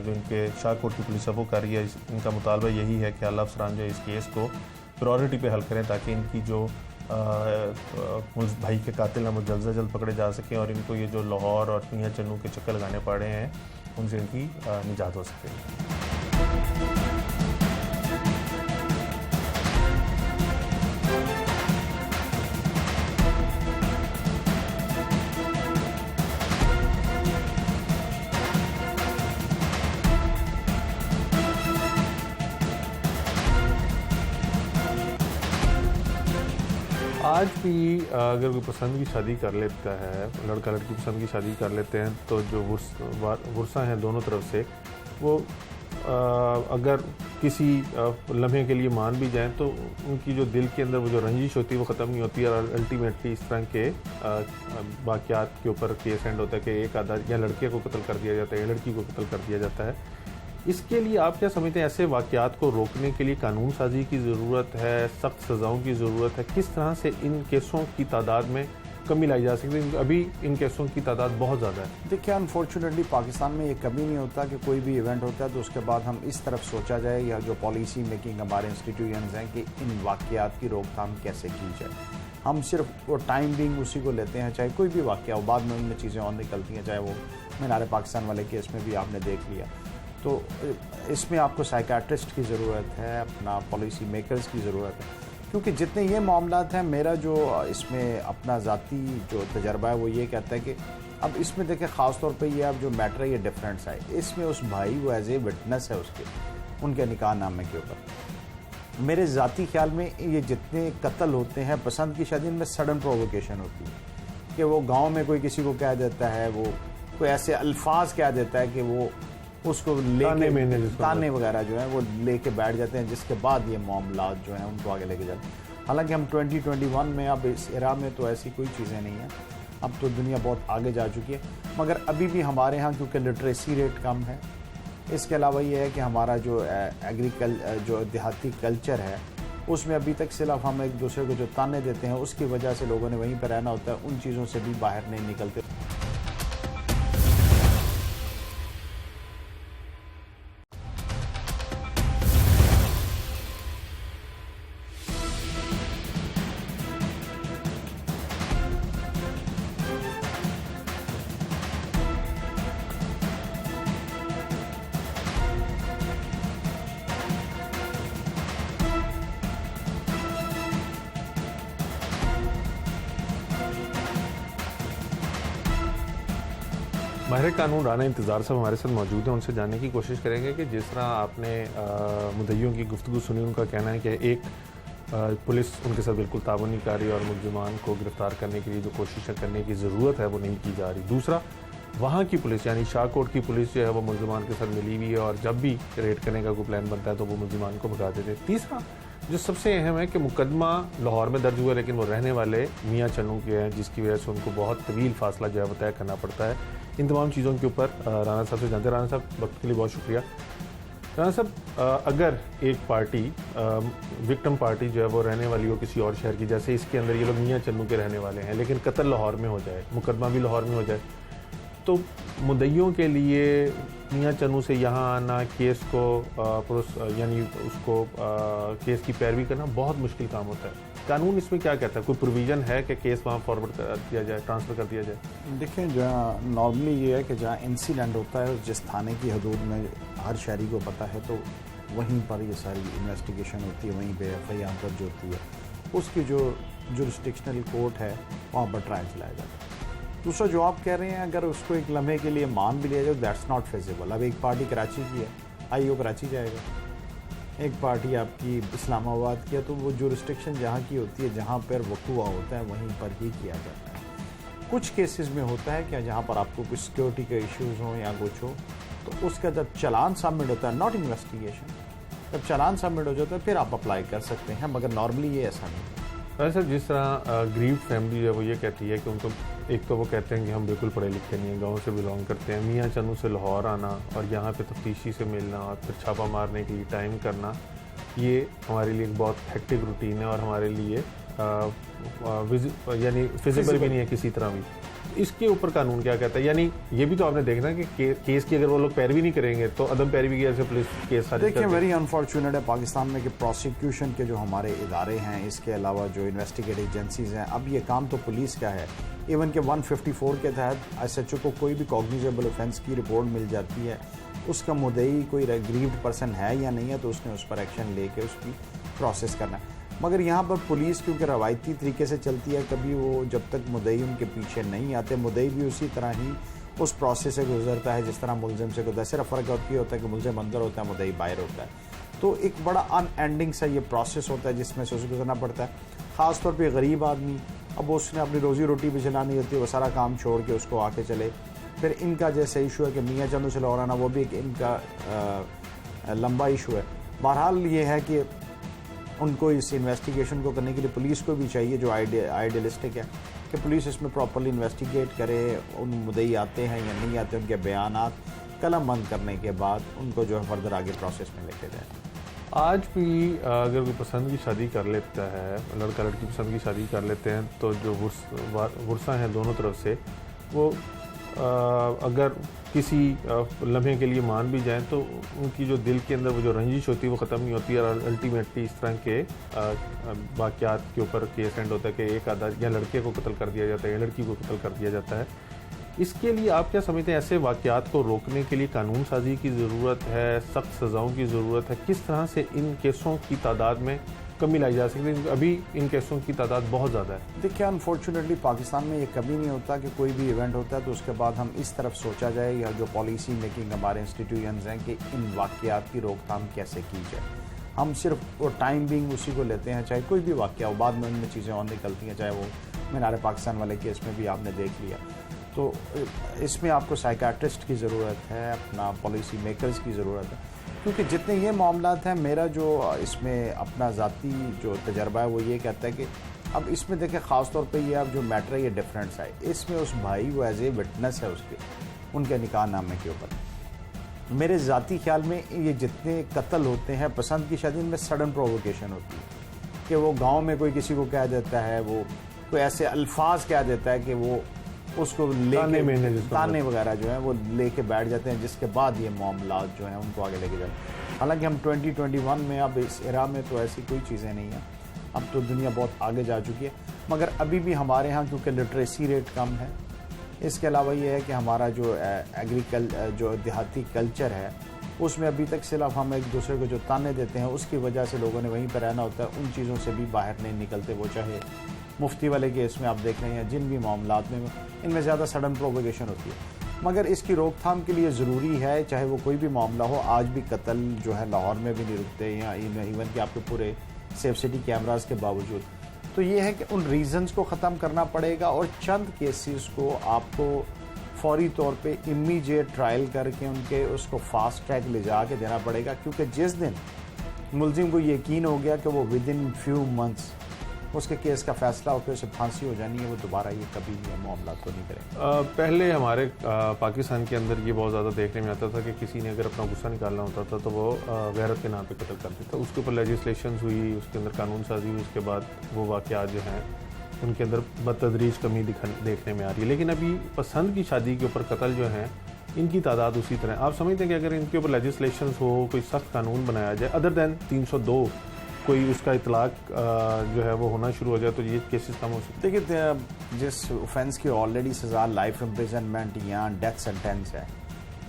जो इनके शाहकोट की पुलिस है वो कर रही है। इनका मुतालबा यही है कि आला अफसरान जो इस केस को प्रायोरिटी पे हल करें, ताकि इनकी जो भाई के कातिल हैं वो जल्द से जल्द पकड़े जा सकें और इनको ये जो लाहौर और मियाँ चन्नू के चक्कर लगाने पड़े हैं उनसे इनकी निजात हो सके। आज भी अगर कोई पसंद की शादी कर लेता है, लड़का लड़की पसंद की शादी कर लेते हैं, तो जो वर्षा हैं दोनों तरफ से वो अगर किसी लम्हे के लिए मान भी जाएं तो उनकी जो दिल के अंदर वो जो रंजिश होती है वो ख़त्म नहीं होती है। और अल्टीमेटली इस तरह के वाक़यात के ऊपर केस एंड होता है कि एक आधा या लड़के को कत्ल कर दिया जाता है या लड़की को कत्ल कर दिया जाता है। इसके लिए आप क्या समझते हैं, ऐसे वाक़यात को रोकने के लिए कानून साजी की ज़रूरत है, सख्त सज़ाओं की ज़रूरत है? किस तरह से इन केसों की तादाद में कमी लाई जा सकती है? अभी इन केसों की तादाद बहुत ज़्यादा है। देखिए, अनफॉर्चुनेटली पाकिस्तान में ये कभी नहीं होता कि कोई भी इवेंट होता है तो उसके बाद हम इस तरफ सोचा जाए, या जो पॉलिसी मेकिंग हमारे इंस्टीट्यूशंस हैं कि इन वाक़यात की रोकथाम कैसे की जाए। हम सिर्फ वो टाइम बिंग उसी को लेते हैं, चाहे कोई भी वाक़या हो, बाद में उनमें चीज़ें और निकलती हैं, चाहे वो मीनार पाकिस्तान वाले केस में भी आपने देख लिया। तो इसमें आपको साइकाट्रिस्ट की ज़रूरत है, अपना पॉलिसी मेकर्स की ज़रूरत है, क्योंकि जितने ये मामलात हैं, मेरा जो इसमें अपना ज़ाती जो तजर्बा है वो ये कहता है कि अब इसमें देखें ख़ास तौर पे ये अब जो मैटर है ये डिफरेंस है, इसमें उस भाई वो एज ए विटनेस है उसके उनके निकाह नामे के ऊपर। मेरे ज़ाती ख्याल में ये जितने कत्ल होते हैं पसंद की शादी में सडन प्रोवोकेशन होती है कि वो गांव में कोई किसी को कह देता है, वो कोई ऐसे अल्फाज कह देता है कि वो उसको लेके ताने वगैरह जो है वो लेके बैठ जाते हैं, जिसके बाद ये मामला जो हैं उनको आगे लेके जाते हैं। हालांकि हम 2021 में अब इस एरा में तो ऐसी कोई चीज़ें नहीं हैं, अब तो दुनिया बहुत आगे जा चुकी है, मगर अभी भी हमारे यहाँ क्योंकि लिटरेसी रेट कम है, इसके अलावा ये है कि हमारा जो जो देहाती कल्चर है उसमें अभी तक सिर्फ हम एक दूसरे को जो ताने देते हैं उसकी वजह से लोगों ने वहीं पर रहना होता है, उन चीज़ों से भी बाहर नहीं निकलते। माहिर कानून राना इंतज़ार साहब हमारे साथ मौजूद हैं, उनसे जानने की कोशिश करेंगे कि जिस तरह आपने मुद्दइयों की गुफ्तगू सुनी, उनका कहना है कि एक पुलिस उनके साथ बिल्कुल ताउन नहीं कर रही और मुलजिमान को गिरफ्तार करने के लिए जो कोशिशें करने की ज़रूरत है वो नहीं की जा रही। दूसरा, वहाँ की पुलिस यानी शाहकोट की पुलिस जो है वो मुलजिमान के साथ मिली हुई है और जब भी रेड करने का कोई प्लान बनता है तो वो मुलजिमान को भगा देते हैं। तीसरा जो सबसे अहम है कि मुकदमा लाहौर में दर्ज हुआ लेकिन वो रहने वाले मियाँ चन्नू के हैं, जिसकी वजह से उनको बहुत तवील फासला जो है वो तय करना पड़ता है। इन तमाम चीज़ों के ऊपर राना साहब से जानते हैं। राना साहब, वक्त के लिए बहुत शुक्रिया। राना साहब, अगर एक पार्टी विक्टिम पार्टी जो है वो रहने वाली हो किसी और शहर की, जैसे इसके अंदर ये लोग मियाँ चन्नू के रहने वाले हैं लेकिन कत्ल लाहौर में हो जाए, मुकदमा भी लाहौर में हो जाए, तो मुद्दइयों के लिए मियाँ चन्नू से यहाँ आना, केस को यानी उसको केस की पैरवी करना बहुत मुश्किल काम होता है। कानून इसमें क्या कहता है? कोई प्रोविज़न है कि केस वहाँ फॉरवर्ड कर दिया जाए, ट्रांसफ़र कर दिया जाए? देखिए, जहाँ नॉर्मली ये है कि जहाँ इंसिडेंट होता है जिस थाने की हदूद में हर शहरी को पता है तो वहीं पर ये सारी इन्वेस्टिगेशन होती है, वहीं पे FIR दर्ज होती है, उसकी जो जुरिस्डिक्शनल कोर्ट है वहाँ पर ट्रायल चलाया जाता है। दूसरा जो आप कह रहे हैं, अगर उसको एक लम्हे के लिए मान भी लिया जाए, दैट्स नॉट फिजिबल। अब एक पार्टी कराची की है, IO कराची जाएगा, एक पार्टी आपकी इस्लामाबाद की है, तो वो जुरिस्डिक्शन जहाँ की होती है, जहाँ पर वक़ुआ होता है वहीं पर ही किया जाता है। कुछ केसेस में होता है कि जहाँ पर आपको कुछ सिक्योरिटी के इश्यूज़ हों या कुछ हो, तो उसका जब चालान सबमिट होता है, नॉट इन्वेस्टिगेशन, जब चालान सबमिट हो जाता है फिर आप अप्लाई कर सकते हैं, मगर नॉर्मली ये ऐसा नहीं है। सर, जिस तरह ग्रीव फैमिली है वो ये कहती है कि उनको, एक तो वो कहते हैं कि हम बिल्कुल पढ़े लिखे नहीं हैं, गांव से बिलोंग करते हैं, मियाँ चन्नू से लाहौर आना और यहाँ पे तफ्तीशी से मिलना और फिर छापा मारने के लिए टाइम करना, ये हमारे लिए एक बहुत हेक्टिक रूटीन है और हमारे लिए यानी फिजिबल भी नहीं है किसी तरह भी। इसके ऊपर कानून क्या कहता है? यानी ये भी तो आपने देखना कि केस की अगर वो लोग पैरवी नहीं करेंगे तो अदम पैरवी की वजह से पुलिस केस खारिज देखिए, वेरी अनफॉर्चुनेट है पाकिस्तान में कि प्रोसिक्यूशन के जो हमारे इदारे हैं, इसके अलावा जो इन्वेस्टिगेटिव एजेंसीज हैं, अब ये काम तो पुलिस का है। इवन के 154 के तहत SHO को कोई भी कॉग्निजेबल ऑफेंस की रिपोर्ट मिल जाती है, उसका मुद्दई कोई ग्रीव्ड पर्सन है या नहीं है, तो उसने उस पर एक्शन लेके उसकी प्रोसेस करना है। मगर यहाँ पर पुलिस क्योंकि रवायती तरीके से चलती है, कभी वो जब तक मुद्दई उनके पीछे नहीं आते, मुद्दई भी उसी तरह ही उस प्रोसेस से गुजरता है जिस तरह मुलजिम से गुजरता है। सिर्फ फ़र्क और ये होता है कि मुलजिम अंदर होता है, मुद्दई बाहर होता है। तो एक बड़ा अनएंडिंग सा ये प्रोसेस होता है जिसमें से उसे गुजरना पड़ता है। ख़ास तौर पर गरीब आदमी, अब उसने अपनी रोज़ी रोटी भी चलानी होती है, वो सारा काम छोड़ के उसको आके चले। फिर इनका जैसे इशू है कि मियाँ चन्नू से लाहौर आना, वो भी एक इनका लंबा इशू है। बहरहाल ये है कि उनको इस इन्वेस्टिगेशन को करने के लिए पुलिस को भी चाहिए, जो आइडियलिस्टिक है, कि पुलिस इसमें प्रॉपर्ली इन्वेस्टिगेट करे, उन मुद्दई आते हैं या नहीं आते, उनके बयानात कलम बंद करने के बाद उनको जो है फर्दर आगे प्रोसेस में लेके जाए। आज भी अगर कोई पसंद की शादी कर लेता है, लड़का लड़की पसंद की शादी कर लेते हैं, तो जो वर्सा हैं दोनों तरफ से, वो अगर किसी लम्हे के लिए मान भी जाएं तो उनकी जो दिल के अंदर वो जो रंजिश होती है वो ख़त्म नहीं होती और अल्टीमेटली इस तरह के वाक़यात के ऊपर केस एंड होता है कि एक आधा या लड़के को कत्ल कर दिया जाता है या लड़की को कत्ल कर दिया जाता है। इसके लिए आप क्या समझते हैं, ऐसे वाक़यात को रोकने के लिए कानून साजी की ज़रूरत है, सख्त सज़ाओं की ज़रूरत है? किस तरह से इन केसों की तादाद में कमी लाई जा सकती है? अभी इन केसों की तादाद बहुत ज़्यादा है। देखिए, अनफॉर्चुनेटली पाकिस्तान में ये कभी नहीं होता कि कोई भी इवेंट होता है तो उसके बाद हम इस तरफ सोचा जाए, या जो पॉलिसी मेकिंग हमारे इंस्टीट्यूशंस हैं कि इन वाक़यात की रोकथाम कैसे की जाए। हम सिर्फ वो टाइम बिंग उसी को लेते हैं, चाहे कोई भी वाक़या हो, बाद में उनमें चीज़ें और निकलती हैं, चाहे वो मीनार पाकिस्तान वाले केस में भी आपने देख लिया। तो इसमें आपको साइकाट्रिस्ट की ज़रूरत है, अपना पॉलिसी मेकर्स की ज़रूरत है, क्योंकि जितने ये मामलात हैं, मेरा जो इसमें अपना ज़ाती जो तजर्बा है वो ये कहता है कि अब इसमें देखें, ख़ास तौर पे ये अब जो मैटर है ये डिफरेंस है, इसमें उस भाई वो एज ए विटनेस है उसके, उनके निकाह नामे के ऊपर। मेरे ज़ाती ख्याल में ये जितने कत्ल होते हैं पसंद की शादी में सडन प्रोवोकेशन होती है कि वो गाँव में कोई किसी को कह देता है, वो कोई ऐसे अल्फाज कह देता है कि वो उसको ताने वगैरह जो है वो लेके बैठ जाते हैं, जिसके बाद ये मामला जो हैं उनको आगे लेके जाते हैं। हालांकि हम 2021 में, अब इस एरा में तो ऐसी कोई चीज़ें नहीं हैं, अब तो दुनिया बहुत आगे जा चुकी है, मगर अभी भी हमारे यहाँ क्योंकि लिटरेसी रेट कम है, इसके अलावा ये है कि हमारा जो जो देहाती कल्चर है उसमें अभी तक सिर्फ हम एक दूसरे को जो ताने देते हैं उसकी वजह से लोगों ने वहीं पर रहना होता है, उन चीज़ों से भी बाहर नहीं निकलते। वो चाहे मुफ्ती वाले केस में आप देख रहे हैं, जिन भी मामलात में इनमें ज़्यादा सडन प्रोवोकेशन होती है, मगर इसकी रोकथाम के लिए ज़रूरी है, चाहे वो कोई भी मामला हो। आज भी कत्ल जो है लाहौर में भी नहीं रुकते, या इवन कि आपके पूरे सेफ सिटी कैमरास के बावजूद। तो ये है कि उन रीज़न्स को ख़त्म करना पड़ेगा और चंद केसेस को आपको फौरी तौर पे इमीडिएट ट्रायल करके उनके उसको फास्ट ट्रैक ले जा के देना पड़ेगा, क्योंकि जिस दिन मुलजिम को यकीन हो गया कि वो विद इन फ्यू मंथ्स उसके केस का फैसला होकर उसे फांसी हो जानी है, वो दोबारा ये कभी भी मामला तो नहीं करेंगे। पहले हमारे पाकिस्तान के अंदर ये बहुत ज़्यादा देखने में आता था कि किसी ने अगर अपना गुस्सा निकालना होता था तो वो गैरत के नाम पे कत्ल कर देता। उसके ऊपर लेजिस्लेशन हुई, उसके अंदर कानून साजी हुई, उसके बाद वो वाक़यात जो हैं उनके अंदर बतदरीज कमी देखने में आ रही है। लेकिन अभी पसंद की शादी के ऊपर कत्ल जो हैं इनकी तादाद उसी तरह। आप समझते हैं कि अगर इनके ऊपर लेजिस्लेशन हो, कोई सख्त कानून बनाया जाए अदर दैन 302, कोई उसका इतलाक जो है वो होना शुरू हो जाए तो ये केसेस कम हो सकते हैं? देखिए, जिस ऑफेंस की ऑलरेडी सज़ा लाइफ इम्प्रिजनमेंट या डेथ सेंटेंस है,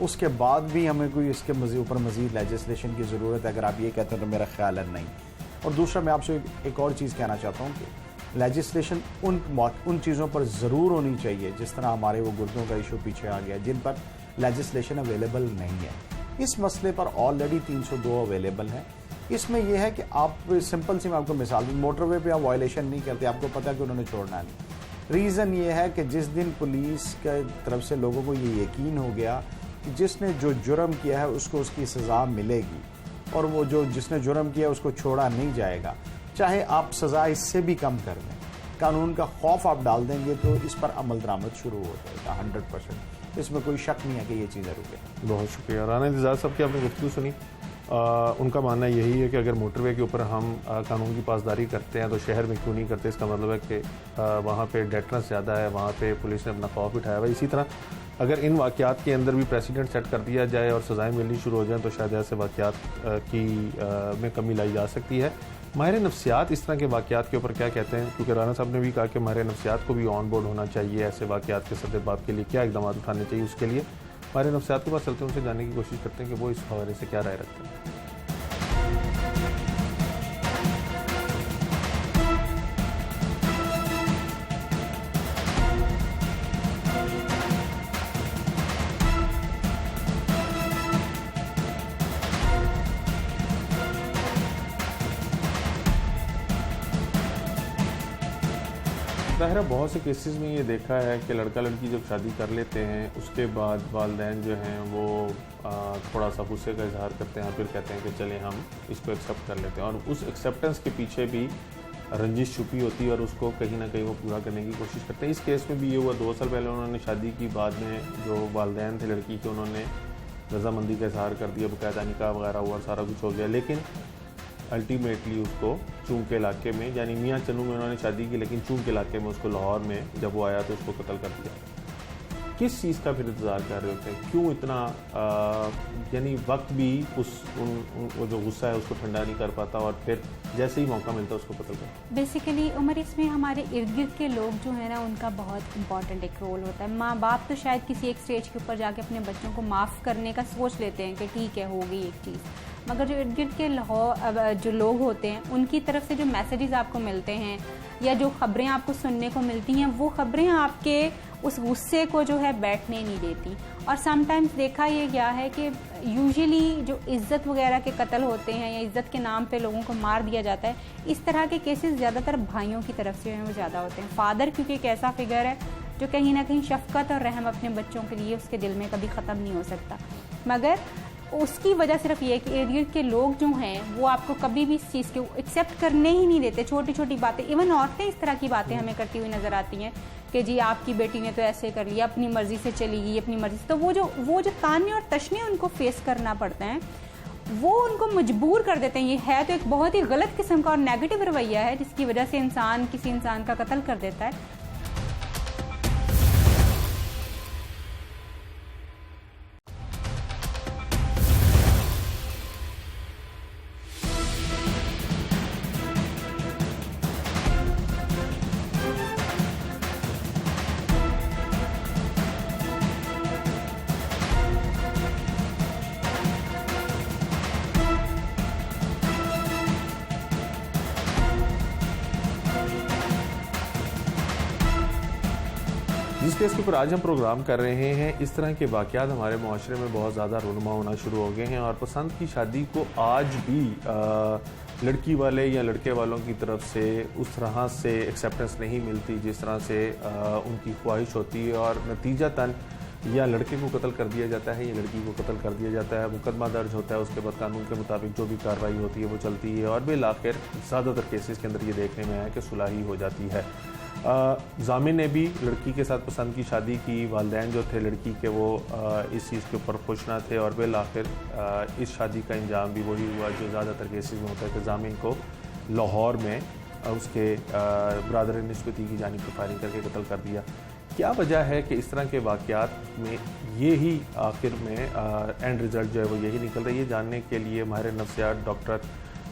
उसके बाद भी हमें कोई इसके ऊपर मज़ीद लेजिस्लेशन की ज़रूरत है, अगर आप ये कहते हैं तो मेरा ख्याल है नहीं। और दूसरा, मैं आपसे एक और चीज़ कहना चाहता हूँ कि लेजिस्लेशन उन चीज़ों पर ज़रूर होनी चाहिए, जिस तरह हमारे वो गुर्दों का इशू पीछे आ गया, जिन पर लेजिस्लेशन अवेलेबल नहीं है। इस मसले पर ऑलरेडी 302 अवेलेबल है। इसमें यह है कि आप सिंपल सी मैं आपको मिसाल दूँ, मोटरवे पे आप वायलेशन नहीं करते, आपको पता है कि उन्होंने छोड़ना नहीं। रीज़न ये है कि जिस दिन पुलिस के तरफ से लोगों को ये यकीन हो गया कि जिसने जो जुर्म किया है उसको उसकी सज़ा मिलेगी, और वो जो जिसने जुर्म किया उसको छोड़ा नहीं जाएगा, चाहे आप सज़ा इससे भी कम कर दें, कानून का खौफ आप डाल देंगे तो इस पर अमल दरामद शुरू हो जाएगा 100%। इसमें कोई शक नहीं है कि ये चीज़ें रुके। बहुत शुक्रिया राना इंतज़ार साहब की, आपने गुफ्तगू सुनी। उनका मानना यही है कि अगर मोटरवे के ऊपर हम कानून की पासदारी करते हैं तो शहर में क्यों नहीं करते। इसका मतलब है कि वहाँ पे डेटरेंस ज़्यादा है, वहाँ पे पुलिस ने अपना खौफ उठाया हुआ है। इसी तरह अगर इन वाक़यात के अंदर भी प्रेसिडेंट सेट कर दिया जाए और सज़ाएँ मिलनी शुरू हो जाएँ तो शायद ऐसे वाक़यात की में कमी लाई जा सकती है। माहिर नफ्सियात इस तरह के वाक़यात के ऊपर क्या कहते हैं, क्योंकि राना साहब ने भी कहा कि माहिर नफ्सियात को भी ऑन बोर्ड होना चाहिए ऐसे वाक़यात के सद्देबाब के लिए, क्या इक़दाम उठाने चाहिए उसके लिए। माहिर नफ्सियात के पास चलते हैं, उनसे जानने की कोशिश करते हैं कि वो इस हवाले से क्या राय रखते हैं। ज़ाहिर है बहुत से केसेस में ये देखा है कि लड़का लड़की जब शादी कर लेते हैं उसके बाद वालिदैन जो हैं वो थोड़ा सा गुस्से का इजहार करते हैं, फिर कहते हैं कि चलें हम इसको एक्सेप्ट कर लेते हैं, और उस एक्सेप्टेंस के पीछे भी रंजिश छुपी होती है और उसको कहीं ना कहीं वो पूरा करने की कोशिश करते हैं। इस केस में भी ये हुआ, 2 साल पहले उन्होंने शादी की, बाद में जो वालिदैन थे लड़की के उन्होंने रजामंदी का इजहार कर दिया, बाकायदा निकाह वगैरह हुआ, सारा कुछ हो गया, लेकिन अल्टीमेटली उसको चूंक के इलाके में, यानी मियाँ चन्नू में उन्होंने शादी की, लेकिन चूंक के इलाके में उसको लाहौर में जब वो आया तो उसको कत्ल कर दिया। किस चीज़ का फिर इंतज़ार कर रहे होते हैं? क्यों इतना यानी वक्त भी वो जो गुस्सा है उसको ठंडा नहीं कर पाता और फिर जैसे ही मौका मिलता है उसको कत्ल करता? बेसिकली उमर, इसमें हमारे इर्द गिर्द के लोग जो है ना, उनका बहुत इंपॉर्टेंट एक रोल होता है। माँ बाप तो शायद किसी एक स्टेज के ऊपर जाके अपने बच्चों को माफ़ करने का सोच लेते हैं कि ठीक है, हो गई एक चीज़, मगर जो इर्द गिर्द के जो लोग होते हैं उनकी तरफ से जो मैसेजेस आपको मिलते हैं या जो ख़बरें आपको सुनने को मिलती हैं, वो ख़बरें आपके उस गुस्से को जो है बैठने नहीं देती। और समटाइम्स देखा ये गया है कि यूजुअली जो इज़्ज़त वगैरह के कत्ल होते हैं या इज़्ज़त के नाम पे लोगों को मार दिया जाता है, इस तरह के केसेस ज़्यादातर भाइयों की तरफ से वो ज़्यादा होते हैं। फादर क्योंकि एक ऐसा फिगर है जो कहीं ना कहीं शफ़क़त और रहम अपने बच्चों के लिए उसके दिल में कभी ख़त्म नहीं हो सकता, मगर उसकी वजह सिर्फ ये है कि एरिया के लोग जो हैं वो आपको कभी भी इस चीज़ को एक्सेप्ट करने ही नहीं देते। छोटी छोटी बातें, इवन औरतें इस तरह की बातें हमें करती हुई नज़र आती हैं कि जी आपकी बेटी ने तो ऐसे कर लिया, अपनी मर्ज़ी से चली गई, अपनी मर्ज़ी से। तो वो जो ताने और तशने उनको फेस करना पड़ते हैं, वो उनको मजबूर कर देते हैं। ये है तो एक बहुत ही गलत किस्म का और नेगेटिव रवैया है जिसकी वजह से इंसान किसी इंसान का कत्ल कर देता है। जिस केस के ऊपर आज हम प्रोग्राम कर रहे हैं, इस तरह के वाक़यात हमारे माशरे में बहुत ज़्यादा रूनुमा होना शुरू हो गए हैं और पसंद की शादी को आज भी लड़की वाले या लड़के वालों की तरफ से उस तरह से एक्सेप्टेंस नहीं मिलती जिस तरह से उनकी ख्वाहिश होती है, और नतीजतन या लड़के को कत्ल कर दिया जाता है या लड़की को कत्ल कर दिया जाता है। मुकदमा दर्ज होता है, उसके बाद कानून के मुताबिक जो भी कार्रवाई होती है वो चलती है और बिल आखिर ज़्यादातर केसेस के अंदर ये देखने में आया कि सुलह ही हो जाती है। जामिन ने भी लड़की के साथ पसंद की शादी की, वालिदैन जो थे लड़की के वो इस चीज़ के ऊपर खुश ना थे और बिल आखिर इस शादी का अंजाम भी वही हुआ जो ज़्यादातर केसेस में होता है कि जामिन को लाहौर में उसके ब्रादर निस्बती की जानिब से फायरिंग करके कत्ल कर दिया। क्या वजह है कि इस तरह के वाक़यात में ये ही आखिर में एंड रिज़ल्ट जो है वो यही निकल रही है? जानने के लिए माहिर नफ्सियात डॉक्टर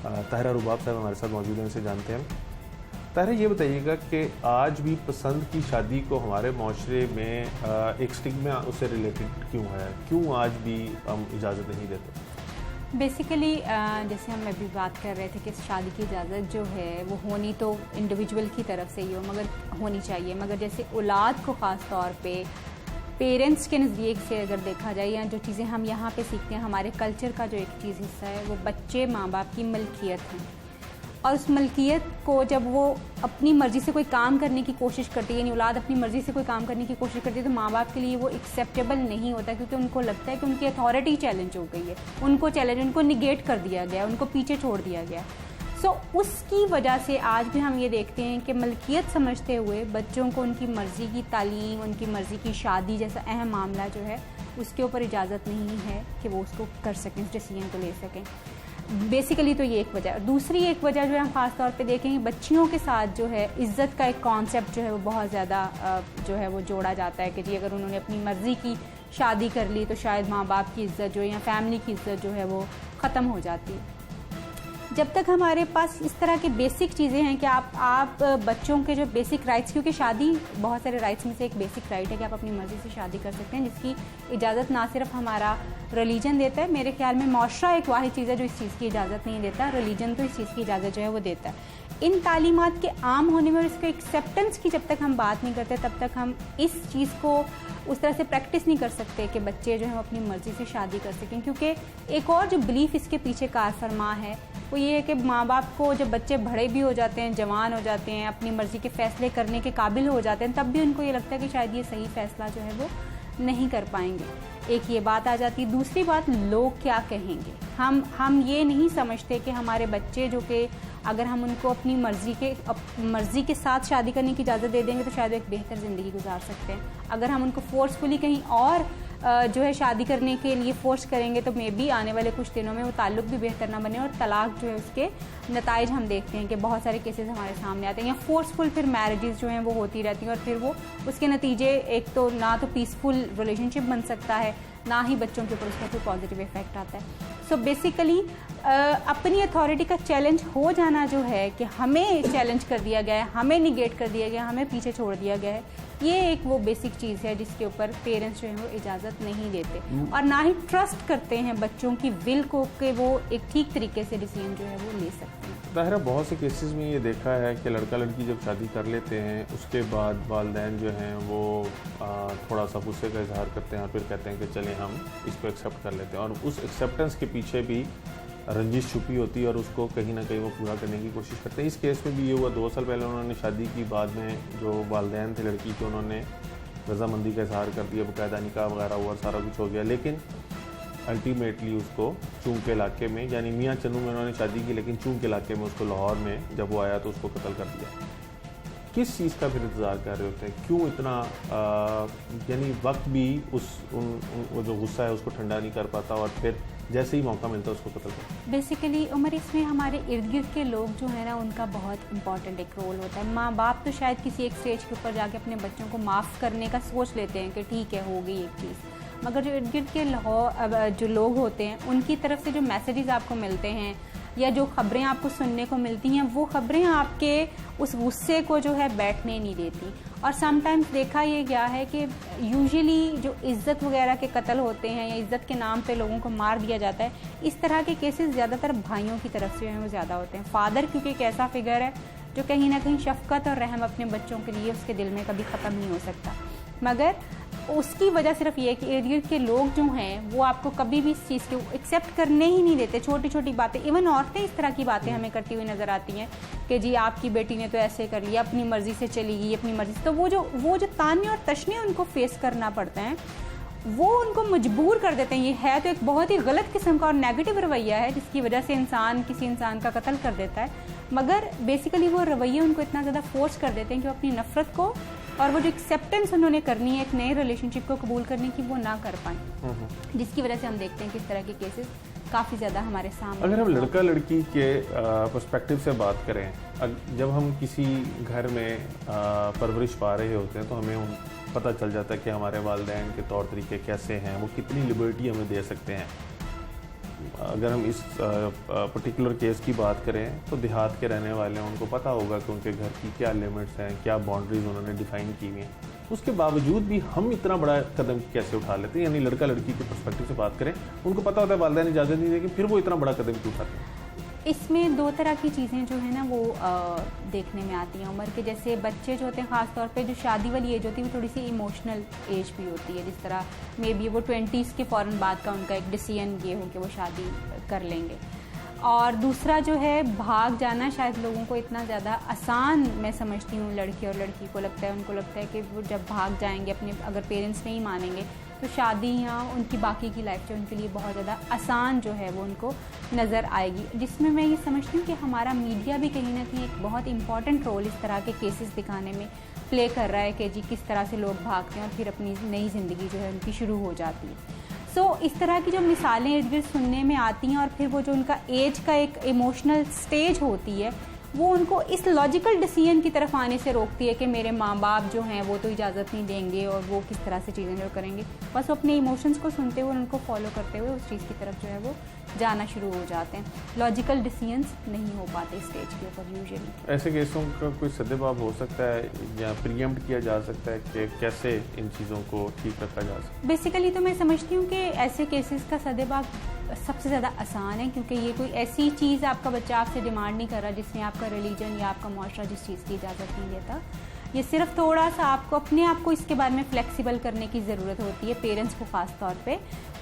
ताहिरा रुबाब साहब हमारे साथ मौजूद हैं, उनसे जानते हैं। ताहिरा, ये बताइएगा कि आज भी पसंद की शादी को हमारे माशरे में एक स्टिग्मा उससे रिलेटेड क्यों है? क्यों आज भी हम इजाज़त नहीं देते? बेसिकली जैसे हम अभी बात कर रहे थे कि शादी की इजाज़त जो है वो होनी तो इंडिविजुअल की तरफ से ही मगर होनी चाहिए, मगर जैसे औलाद को ख़ास तौर पे पेरेंट्स के नज़दीक से अगर देखा जाए या जो चीज़ें हम यहाँ पे सीखते हैं, हमारे कल्चर का जो एक चीज़ हिस्सा है वो बच्चे माँ बाप की मलकियत है, और उस मलकियत को जब वो अपनी मर्ज़ी से कोई काम करने की कोशिश करती है, यानी औलाद अपनी मर्ज़ी से कोई काम करने की कोशिश करती है, तो माँ बाप के लिए वो एक्सेप्टेबल नहीं होता, क्योंकि उनको लगता है कि उनकी अथॉरिटी चैलेंज हो गई है, उनको निगेट कर दिया गया, उनको पीछे छोड़ दिया गया। सो उसकी वजह से आज भी हम ये देखते हैं कि मलकियत समझते हुए बच्चों को उनकी मर्ज़ी की तालीम, उनकी मर्ज़ी की शादी जैसा अहम मामला जो है उसके ऊपर इजाज़त नहीं है कि वो उसको कर सकें, उस डिसीजन को ले सकें। बेसिकली तो ये एक वजह। दूसरी एक वजह जो है हम ख़ास तौर पे देखें, बच्चियों के साथ जो है इज़्ज़त का एक कॉन्सेप्ट जो है वो बहुत ज़्यादा जो है वो जोड़ा जाता है कि जी अगर उन्होंने अपनी मर्ज़ी की शादी कर ली तो शायद माँ बाप की इज़्ज़त जो है या फैमिली की इज़्ज़त जो है वो ख़त्म हो जाती है। जब तक हमारे पास इस तरह की बेसिक चीज़ें हैं कि आप बच्चों के जो बेसिक राइट्स, क्योंकि शादी बहुत सारे राइट्स में से एक बेसिक राइट है कि आप अपनी मर्ज़ी से शादी कर सकते हैं, जिसकी इजाज़त ना सिर्फ हमारा रिलीजन देता है, मेरे ख्याल में माशरा एक वाहिद चीज़ है जो इस चीज़ की इजाज़त नहीं देता, रिलीजन तो इस चीज़ की इजाज़त जो है वो देता है। इन तालीमात के आम होने में और इसके एक्सेप्टेंस की जब तक हम बात नहीं करते तब तक हम इस चीज़ को उस तरह से प्रैक्टिस नहीं कर सकते कि बच्चे जो है अपनी मर्ज़ी से शादी कर सकें। क्योंकि एक और जो बिलीफ इसके पीछे कार फरमा है वो ये है कि माँ बाप को जब बच्चे बड़े भी हो जाते हैं, जवान हो जाते हैं, अपनी मर्ज़ी के फ़ैसले करने के काबिल हो जाते हैं, तब भी उनको ये लगता है कि शायद ये सही फ़ैसला जो है वो नहीं कर पाएंगे। एक ये बात आ जाती है। दूसरी बात, लोग क्या कहेंगे। हम ये नहीं समझते कि हमारे बच्चे जो कि अगर हम उनको अपनी मर्ज़ी के साथ शादी करने की इजाज़त दे देंगे तो शायद एक बेहतर ज़िंदगी गुजार सकते हैं। अगर हम उनको फोर्सफुली कहीं और जो है शादी करने के लिए फोर्स करेंगे तो मे बी आने वाले कुछ दिनों में वो ताल्लुक भी बेहतर ना बने और तलाक जो है उसके नताइज हम देखते हैं कि बहुत सारे केसेस हमारे सामने आते हैं, या फोर्सफुल फिर मैरिजेस जो हैं वो होती रहती हैं और फिर वो उसके नतीजे एक तो ना तो पीसफुल रिलेशनशिप बन सकता है, ना ही बच्चों के ऊपर उसका कोई पॉजिटिव इफेक्ट आता है। सो बेसिकली अपनी अथॉरिटी का चैलेंज हो जाना जो है कि हमें चैलेंज कर दिया गया है, हमें निगेट कर दिया गया, हमें पीछे छोड़ दिया गया है, ये एक वो बेसिक चीज़ है जिसके ऊपर पेरेंट्स जो हैं वो इजाज़त नहीं देते और ना ही ट्रस्ट करते हैं बच्चों की विल को कि वो एक ठीक तरीके से डिसीजन जो है वो ले सकते हैं। ज़ाहिर है बहुत से केसेस में ये देखा है कि लड़का लड़की जब शादी कर लेते हैं उसके बाद वालिदैन जो हैं वो थोड़ा सा गुस्से का इजहार करते हैं और फिर कहते हैं कि चलें हम इसको एक्सेप्ट कर लेते हैं, और उस एक्सेप्टेंस के पीछे भी रंजिश छुपी होती है और उसको कहीं ना कहीं वो पूरा करने की कोशिश करते हैं। इस केस में भी ये हुआ, 2 साल पहले उन्होंने शादी की, बाद में जो वालिदैन थे लड़की के उन्होंने रजामंदी का इजहार कर दिया, बाकायदा निकाह वगैरह हुआ, सारा कुछ हो गया, लेकिन अल्टीमेटली उसको चूंक के इलाके में, यानी मियाँ चन्नू में उन्होंने शादी की लेकिन चूंक के इलाके में उसको लाहौर में जब वो आया तो उसको कत्ल कर दिया। किस चीज़ का फिर इंतज़ार कर रहे होते हैं, क्यों इतना यानी वक्त भी वो जो गुस्सा है उसको ठंडा नहीं कर पाता और फिर जैसे ही मौका मिलता है उसको कत्ल करता। बेसिकली उमर इसमें हमारे इर्द गिर्द के लोग जो है ना उनका बहुत इंपॉर्टेंट एक रोल होता है। माँ बाप तो शायद किसी एक स्टेज के ऊपर जाके अपने बच्चों को माफ़ करने का सोच लेते हैं कि ठीक है हो गई एक चीज़, मगर जो इर्द गिर्द के जो लोग होते हैं उनकी तरफ से जो मैसेजेस आपको मिलते हैं या जो ख़बरें आपको सुनने को मिलती हैं वो ख़बरें आपके उस गुस्से को जो है बैठने नहीं देती। और समटाइम्स देखा ये गया है कि यूजुअली जो इज़्ज़त वगैरह के कत्ल होते हैं या इज़्ज़त के नाम पे लोगों को मार दिया जाता है, इस तरह के केसेस ज़्यादातर भाइयों की तरफ से जो है वो ज़्यादा होते हैं। फादर क्योंकि एक ऐसा फिगर है जो कहीं ना कहीं शफ़क़त और रहम अपने बच्चों के लिए उसके दिल में कभी ख़त्म नहीं हो सकता, मगर उसकी वजह सिर्फ ये है कि इर्द गिर्द के लोग जो हैं वो आपको कभी भी इस चीज़ को एक्सेप्ट करने ही नहीं देते। छोटी छोटी बातें, इवन औरतें इस तरह की बातें हमें करती हुई नज़र आती हैं कि जी आपकी बेटी ने तो ऐसे कर लिया, अपनी मर्ज़ी से चली गई, अपनी मर्ज़ी से। तो वो जो ताने और तशने उनको फेस करना पड़ता है वो उनको मजबूर कर देते हैं। ये है तो एक बहुत ही गलत किस्म का और नेगेटिव रवैया है जिसकी वजह से इंसान किसी इंसान का कत्ल कर देता है, मगर बेसिकली वो रवैये उनको इतना ज़्यादा फोर्स कर देते हैं कि वो अपनी नफ़रत को और वो जो एक्सेप्टेंस उन्होंने करनी है एक नए रिलेशनशिप को कबूल करने की वो ना कर पाएँ, जिसकी वजह से हम देखते हैं कि इस तरह के केसेस काफ़ी ज़्यादा हमारे सामने। अगर हम लड़का लड़की के पर्सपेक्टिव से बात करें, जब हम किसी घर में परवरिश पा रहे होते हैं तो हमें पता चल जाता है कि हमारे वालिदैन के तौर तरीके कैसे हैं, वो कितनी लिबर्टी हमें दे सकते हैं। अगर हम इस पर्टिकुलर केस की बात करें तो देहात के रहने वाले हैं, उनको पता होगा कि उनके घर की क्या लिमिट्स हैं, क्या बाउंड्रीज उन्होंने डिफ़ाइन की हुई हैं। उसके बावजूद भी हम इतना बड़ा कदम कैसे उठा लेते हैं, यानी लड़का लड़की के पर्सपेक्टिव से बात करें, उनको पता होता है वालिदैन इजाज़त नहीं देगी, फिर वो इतना बड़ा कदम क्यों उठाते हैं? इसमें 2 तरह की चीज़ें जो है ना वो देखने में आती हैं उम्र के। जैसे बच्चे जो होते हैं ख़ास तौर पे जो शादी वाली एज होती है वो थोड़ी सी इमोशनल एज भी होती है, जिस तरह मे बी वो 20s के फ़ौरन बाद का उनका एक डिसीजन ये हो कि वो शादी कर लेंगे। और दूसरा जो है भाग जाना शायद लोगों को इतना ज़्यादा आसान मैं समझती हूँ लड़की और लड़की को लगता है, उनको लगता है कि वो जब भाग जाएंगे अपने, अगर पेरेंट्स नहीं मानेंगे तो शादी या उनकी बाकी की लाइफ जो उनके लिए बहुत ज़्यादा आसान जो है वो उनको नज़र आएगी, जिसमें मैं ये समझती हूँ कि हमारा मीडिया भी कहीं ना कहीं एक बहुत इंपॉर्टेंट रोल इस तरह के केसेस दिखाने में प्ले कर रहा है कि जी किस तरह से लोग भागते हैं और फिर अपनी नई ज़िंदगी जो है उनकी शुरू हो जाती है। सो इस तरह की जो मिसालें इर्द गिर्द सुनने में आती हैं और फिर वो जो उनका एज का एक इमोशनल स्टेज होती है वो उनको इस लॉजिकल डिसीजन की तरफ आने से रोकती है कि मेरे माँ बाप जो हैं वो तो इजाज़त नहीं देंगे और वो किस तरह से चीज़ें जो करेंगे, बस वो अपने इमोशंस को सुनते हुए उनको फॉलो करते हुए उस चीज़ की तरफ जो है वो जाना शुरू हो जाते हैं। लॉजिकल डिसीजंस नहीं हो पाते स्टेज के ऊपर यूजुअली। ऐसे केसों का कोई सद्देबाब हो सकता है या प्रीएम्प्ट किया जा सकता है कि कैसे इन चीज़ों को ठीक रखा जा सकता है? बेसिकली तो मैं समझती हूँ कि ऐसे केसेस का सद्देबाब सबसे ज़्यादा आसान है, क्योंकि ये कोई ऐसी चीज़ आपका बच्चा आपसे डिमांड नहीं कर रहा जिसमें आपका रिलीजन या आपका मुआशरा जिस चीज़ की इजाज़त नहीं देता। ये सिर्फ थोड़ा सा आपको अपने आप को इसके बारे में फ्लेक्सिबल करने की ज़रूरत होती है, पेरेंट्स को ख़ास तौर पे,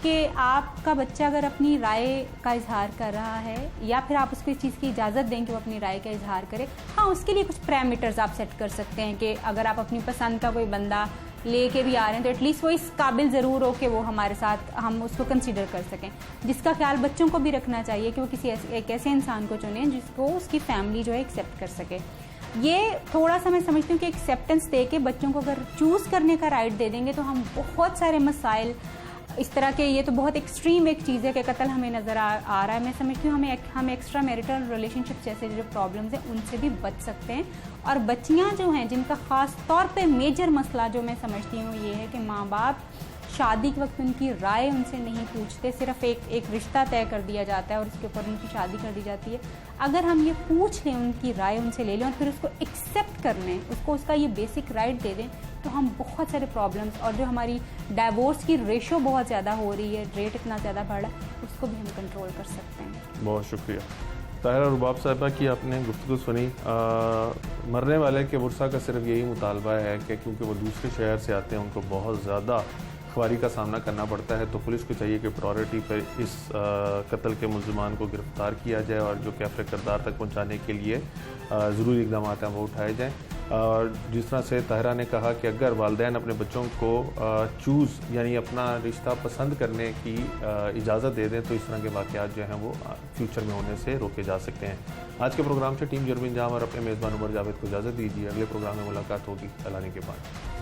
कि आपका बच्चा अगर अपनी राय का इजहार कर रहा है या फिर आप उसको इस चीज़ की इजाज़त दें कि वो अपनी राय का इजहार करे, हाँ उसके लिए कुछ पैरामीटर्स आप सेट कर सकते हैं कि अगर आप अपनी पसंद का कोई बंदा लेके भी आ रहे हैं तो एटलीस्ट वो इस काबिल ज़रूर हो कि वो हमारे साथ हम उसको कंसीडर कर सकें, जिसका ख्याल बच्चों को भी रखना चाहिए कि वो किसी एक ऐसे इंसान को चुने जिसको उसकी फैमिली जो है एक्सेप्ट कर सके। ये थोड़ा सा मैं समझती हूँ कि एक्सेप्टेंस दे के बच्चों को अगर चूज़ करने का राइट दे देंगे तो हम बहुत सारे मसाइल इस तरह के ये तो बहुत एक्सट्रीम एक चीज़ है कि कत्ल हमें नज़र आ रहा है। मैं समझती हूँ हम एक्स्ट्रा मैरिटल रिलेशनशिप जैसे जो प्रॉब्लम्स हैं उनसे भी बच सकते हैं। और बच्चियाँ जो हैं जिनका ख़ास तौर पे मेजर मसला जो मैं समझती हूँ ये है कि माँ बाप शादी के वक्त उनकी राय उनसे नहीं पूछते, सिर्फ एक रिश्ता तय कर दिया जाता है और उसके ऊपर उनकी शादी कर दी जाती है। अगर हम ये पूछ लें, उनकी राय उनसे ले लें और फिर उसको एक्सेप्ट कर लें, उसको उसका ये बेसिक राइट दे दें, तो हम बहुत सारे प्रॉब्लम्स और जो हमारी डाइवोर्स की रेशो बहुत ज़्यादा हो रही है, रेट इतना ज़्यादा बढ़ा, उसको भी हम कंट्रोल कर सकते हैं। बहुत शुक्रिया ताहिरा रुबाब साहिबा की आपने गुफ्तगू सुनी। मरने वाले के वर्सा का सिर्फ यही मुतालबा है कि क्योंकि वो दूसरे शहर से आते हैं उनको बहुत ज़्यादा खुआरी का सामना करना पड़ता है, तो पुलिस को चाहिए कि प्रायोरिटी पर इस कत्ल के मुल्ज़िमान को गिरफ़्तार किया जाए और जो कैफ़े किरदार तक पहुंचाने के लिए ज़रूरी इक़दाम हैं वो उठाए जाएँ। और जिस तरह से ताहिरा ने कहा कि अगर वालिदैन अपने बच्चों को चूज़ यानी अपना रिश्ता पसंद करने की इजाज़त दे दें तो इस तरह के वाक़यात जो हैं वो फ्यूचर में होने से रोके जा सकते हैं। आज के प्रोग्राम से टीम जुर्म इंजाम और अपने मेज़बान उमर जावेद को इजाज़त दीजिए। अगले प्रोग्राम में मुलाकात होगी अल्लाह के बाद।